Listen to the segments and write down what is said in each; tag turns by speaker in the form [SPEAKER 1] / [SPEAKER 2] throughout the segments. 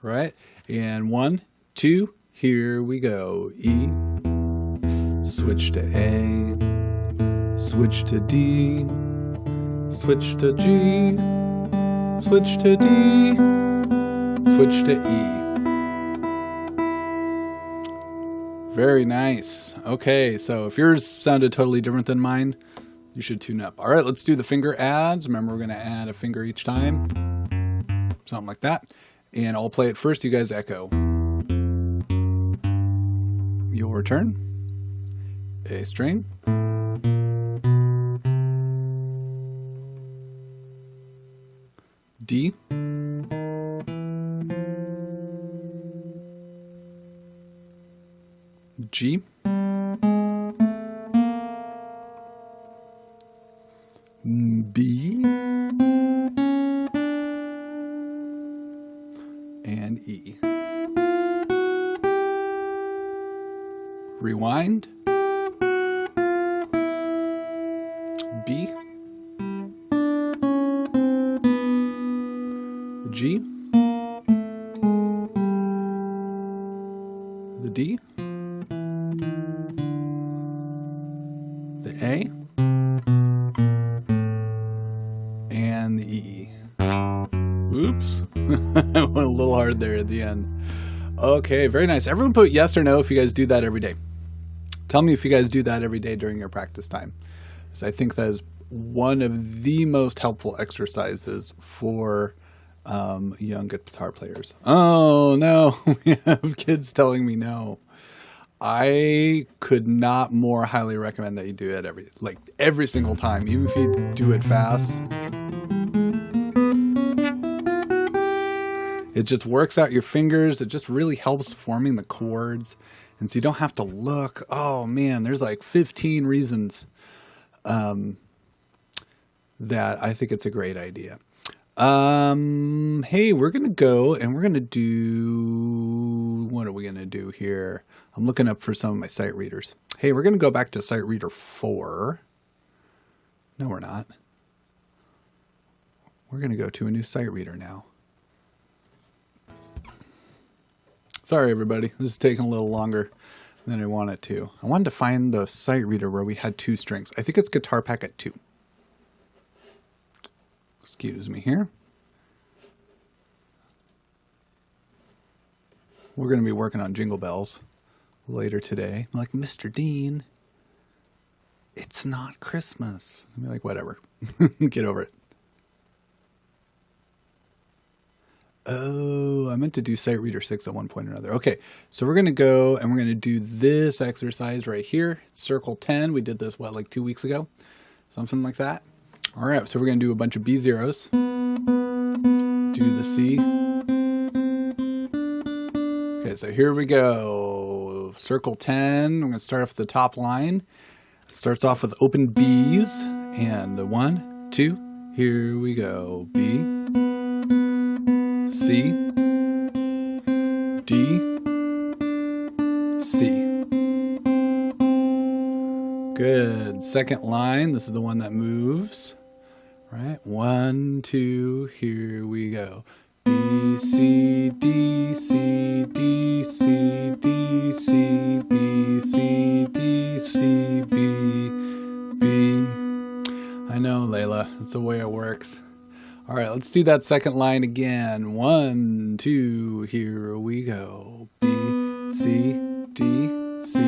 [SPEAKER 1] right? And 1, 2, here we go. E, switch to A, switch to D, switch to G, switch to D, switch to E. Very nice. Okay, so if yours sounded totally different than mine, you should tune up. All right, let's do the finger adds. Remember, we're going to add a finger each time. Something like that. And I'll play it first. You guys echo. You'll return. A string. D. G. B. And E. Rewind. B. The G. The D. The A. And the E. Oops. I went a little hard there at the end. Okay, very nice. Everyone put yes or no if you guys do that every day. Tell me if you guys do that every day during your practice time. Because I think that is one of the most helpful exercises for young guitar players. Oh, no. We have kids telling me no. I could not more highly recommend that you do it every single time, even if you do it fast. It just works out your fingers. It just really helps forming the chords. And so you don't have to look. Oh man, there's like 15 reasons that I think it's a great idea. Hey, we're going to go and we're going to do, what are we going to do here? I'm looking up for some of my sight readers. Hey, we're going to go back to sight reader 4. No, we're not. We're going to go to a new sight reader now. Sorry, everybody. This is taking a little longer than I wanted to. I wanted to find the sight reader where we had 2 strings. I think it's guitar packet 2. Excuse me here. We're going to be working on Jingle Bells later today. I'm like, Mr. Dean, it's not Christmas. I'm like, whatever. Get over it. Oh, I meant to do sight reader 6 at one point or another. Okay, so we're going to go and we're going to do this exercise right here. Circle 10. We did this, like 2 weeks ago? Something like that. All right, so we're going to do a bunch of B zeros. Do the C. Okay, so here we go. Circle 10. I'm going to start off the top line. It starts off with open B's. And 1, 2, here we go. B, C, D, C. Good. Second line. This is the one that moves. Right? 1, 2, here we go. B, C, D, C, D, C, D, C, B, C, D, C, B, B. I know, Layla. That's the way it works. All right, let's do that second line again. 1, 2, here we go. B, C, D, C,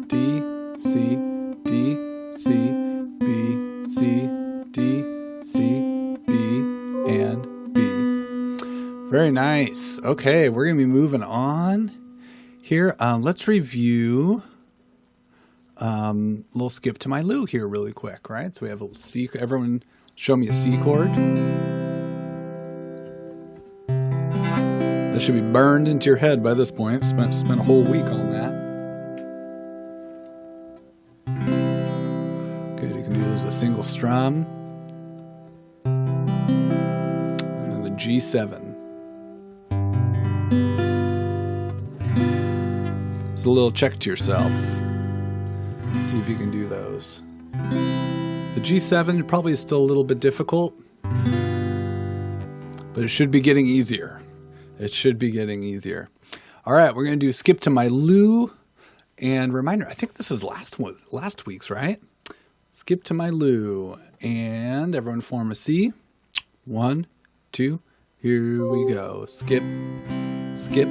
[SPEAKER 1] D, C, D, C, B, C, D, C, B, and B. Very nice. Okay, we're going to be moving on here. Let's review a little skip to my Lou here really quick, right? So we have a C. Everyone show me a C chord. That should be burned into your head by this point. Spent a whole week on that. Good, you can do this as a single strum. And then the G7. It's a little check to yourself. See if you can do those. The G7 probably is still a little bit difficult, but it should be getting easier It should be getting easier. All right, we're going to do Skip to My Lou. And reminder, I think this is last week's, right? Skip to My Lou. And everyone form a C. 1, 2, here we go. Skip, skip,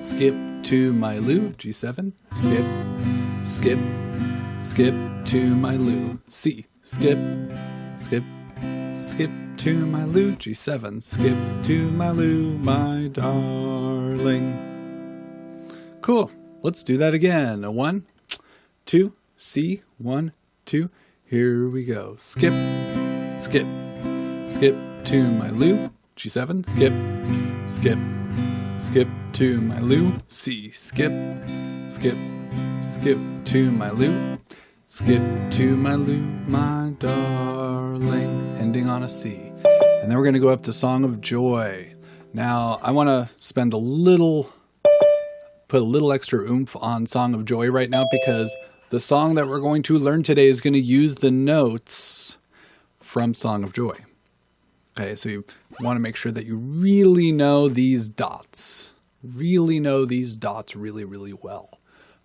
[SPEAKER 1] skip to my Lou. G7. Skip, skip, skip to my Lou. C. Skip, skip, skip to my Lou. G7. Skip to my Lou, my darling. Cool. Let's do that again. A 1, 2, C. 1, 2. Here we go. Skip, skip, skip to my Lou. G7. Skip, skip, skip to my Lou. C. Skip, skip, skip to my Lou. Skip to my Lou, my darling. Ending on a C. And then we're going to go up to Song of Joy. Now, I want to put a little extra oomph on Song of Joy right now, because the song that we're going to learn today is going to use the notes from Song of Joy. Okay, so you want to make sure that you really know these dots. Really know these dots really, really well.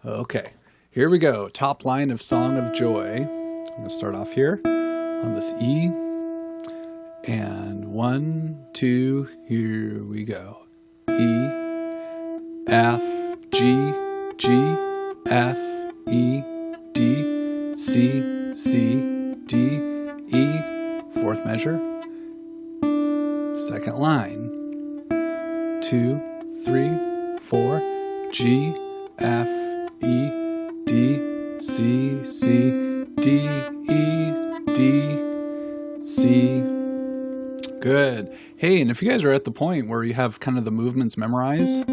[SPEAKER 1] Okay, here we go. Top line of Song of Joy. I'm going to start off here on this E. And 1, 2, here we go. E, F, G, G, F, E, D, C, C, D, E. Fourth measure. Second line. 2, 3, 4. G, F, E, D, C, C, D, E, D, C. Good. Hey, and if you guys are at the point where you have kind of the movements memorized,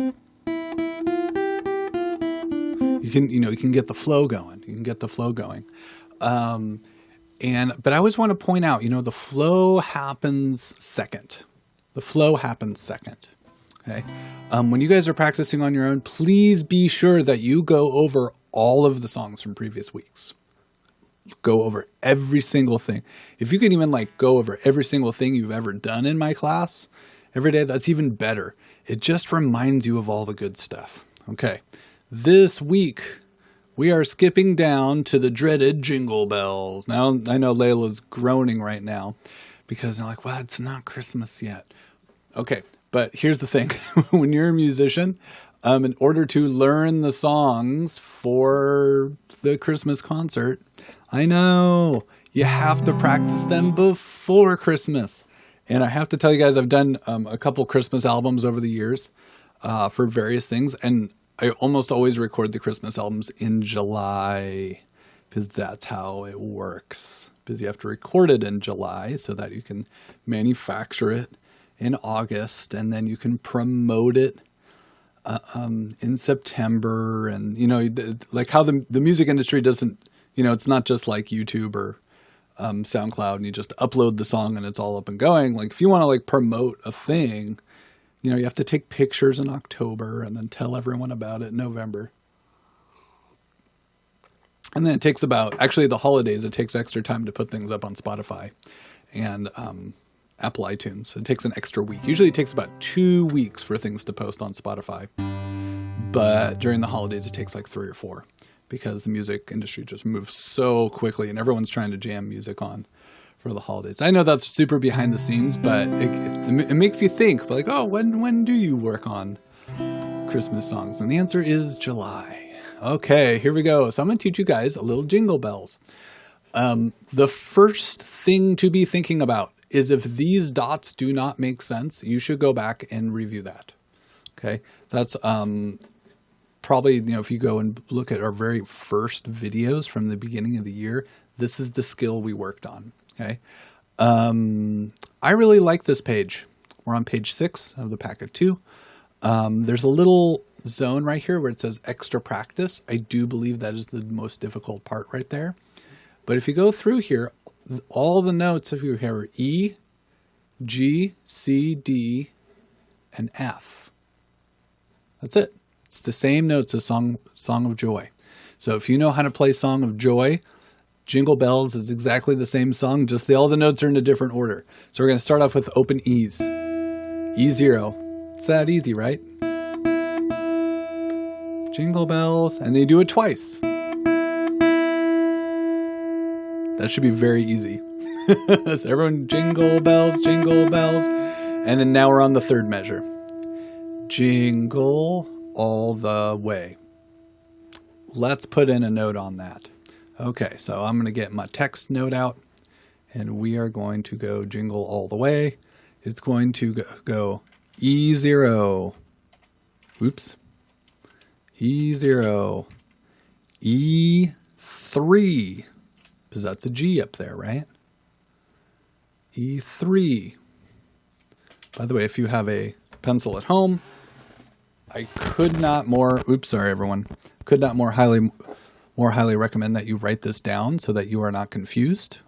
[SPEAKER 1] you can get the flow going. You can get the flow going. But I always want to point out, the flow happens second. The flow happens second. Okay. When you guys are practicing on your own, please be sure that you go over all of the songs from previous weeks. Go over every single thing. If you can even go over every single thing you've ever done in my class every day, that's even better. It just reminds you of all the good stuff. Okay. This week, we are skipping down to the dreaded Jingle Bells. Now, I know Layla's groaning right now because they're like, well, it's not Christmas yet. Okay, but here's the thing. When you're a musician, in order to learn the songs for the Christmas concert, I know, you have to practice them before Christmas. And I have to tell you guys, I've done a couple Christmas albums over the years for various things, and I almost always record the Christmas albums in July because that's how it works. Because you have to record it in July so that you can manufacture it in August, and then you can promote it in September. And, like how the music industry doesn't, it's not just like YouTube or SoundCloud and you just upload the song and it's all up and going. Like if you want to promote a thing, you have to take pictures in October and then tell everyone about it in November. And then it takes the holidays, it takes extra time to put things up on Spotify and Apple iTunes. It takes an extra week. Usually it takes about 2 weeks for things to post on Spotify. But during the holidays, it takes 3 or 4 because the music industry just moves so quickly and everyone's trying to jam music on for the holidays. I know that's super behind the scenes, but it makes you think, when do you work on Christmas songs? And the answer is July. Okay, here we go. So I'm going to teach you guys a little Jingle Bells. The first thing to be thinking about is if these dots do not make sense, you should go back and review that. Okay, that's probably, if you go and look at our very first videos from the beginning of the year, this is the skill we worked on. Okay. I really like this page. We're on page 6 of the packet 2. There's a little zone right here where it says extra practice. I do believe that is the most difficult part right there. But if you go through here, all the notes of your hair are E, G, C, D, and F. That's it. It's the same notes as Song of Joy. So if you know how to play Song of Joy, Jingle Bells is exactly the same song, just all the notes are in a different order. So we're going to start off with open E's. E0, It's that easy, right? Jingle bells, and they do it twice. That should be very easy. So everyone, jingle bells, and then now we're on the third measure. Jingle all the way. Let's put in a note on that. Okay, so I'm going to get my text note out, and we are going to go jingle all the way. It's going to go E0. Oops. E0. E3. Because that's a G up there, right? E3. By the way, if you have a pencil at home, I could not more, oops, sorry everyone, could not more highly recommend that you write this down so that you are not confused